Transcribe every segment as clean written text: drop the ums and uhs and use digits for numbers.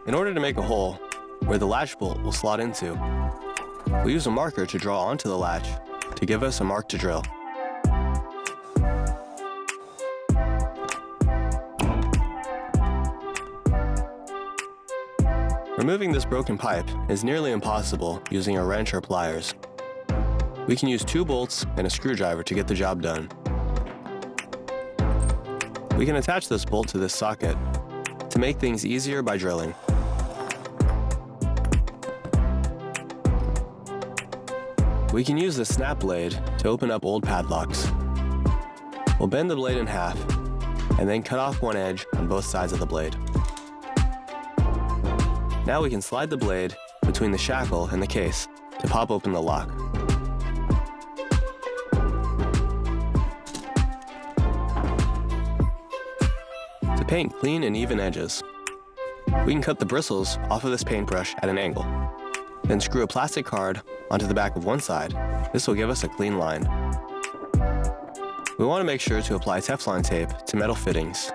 In order to make a hole where the latch bolt will slot into, we'll use a marker to draw onto the latch to give us a mark to drill. Removing this broken pipe is nearly impossible using a wrench or pliers. We can use 2 bolts and a screwdriver to get the job done. We can attach this bolt to this socket to make things easier by drilling. We can use the snap blade to open up old padlocks. We'll bend the blade in half and then cut off one edge on both sides of the blade. Now we can slide the blade between the shackle and the case to pop open the lock. To paint clean and even edges, we can cut the bristles off of this paintbrush at an angle, then screw a plastic card onto the back of one side. This will give us a clean line. We want to make sure to apply Teflon tape to metal fittings.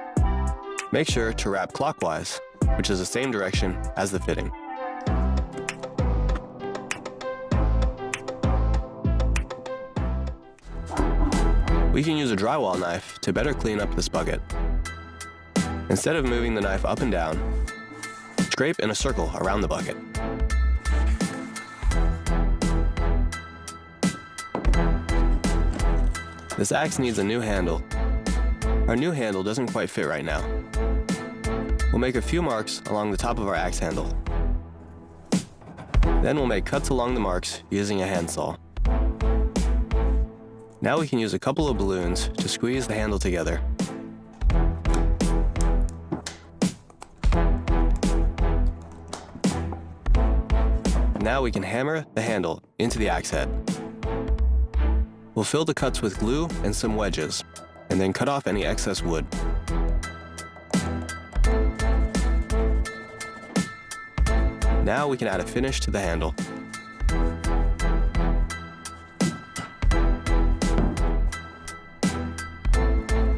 Make sure to wrap clockwise, which is the same direction as the fitting. We can use a drywall knife to better clean up this bucket. Instead of moving the knife up and down, scrape in a circle around the bucket. This axe needs a new handle. Our new handle doesn't quite fit right now. We'll make a few marks along the top of our axe handle. Then we'll make cuts along the marks using a handsaw. Now we can use a couple of balloons to squeeze the handle together. Now we can hammer the handle into the axe head. We'll fill the cuts with glue and some wedges, and then cut off any excess wood. Now we can add a finish to the handle.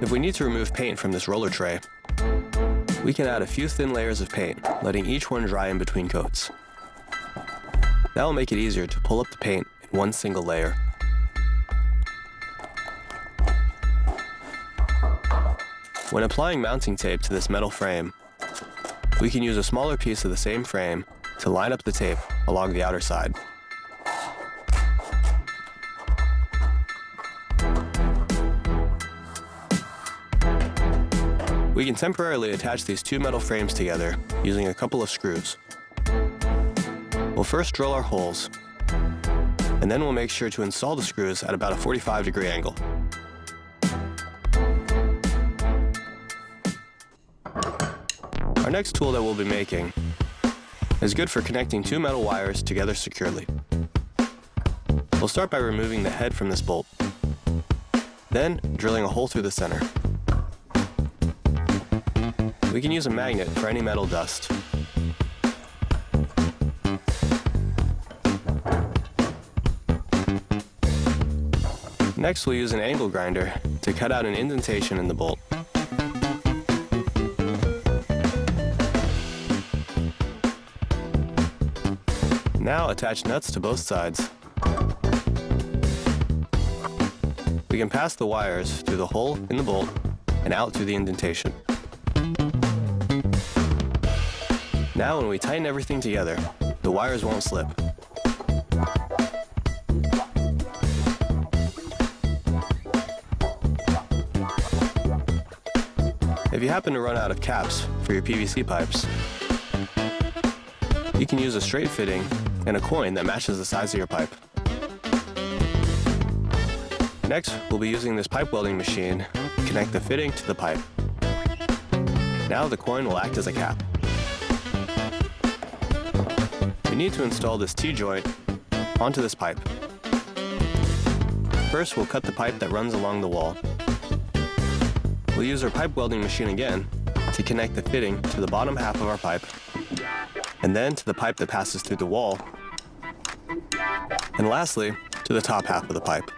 If we need to remove paint from this roller tray, we can add a few thin layers of paint, letting each one dry in between coats. That will make it easier to pull up the paint in one single layer. When applying mounting tape to this metal frame, we can use a smaller piece of the same frame to line up the tape along the outer side. We can temporarily attach these 2 metal frames together using a couple of screws. We'll first drill our holes, and then we'll make sure to install the screws at about a 45-degree angle. Our next tool that we'll be making is good for connecting 2 metal wires together securely. We'll start by removing the head from this bolt, then drilling a hole through the center. We can use a magnet for any metal dust. Next, we'll use an angle grinder to cut out an indentation in the bolt. Now attach nuts to both sides. We can pass the wires through the hole in the bolt and out through the indentation. Now when we tighten everything together, the wires won't slip. If you happen to run out of caps for your PVC pipes, you can use a straight fitting and a coin that matches the size of your pipe. Next, we'll be using this pipe welding machine to connect the fitting to the pipe. Now the coin will act as a cap. We need to install this T-joint onto this pipe. First, we'll cut the pipe that runs along the wall. We'll use our pipe welding machine again to connect the fitting to the bottom half of our pipe, and then to the pipe that passes through the wall, and lastly, to the top half of the pipe.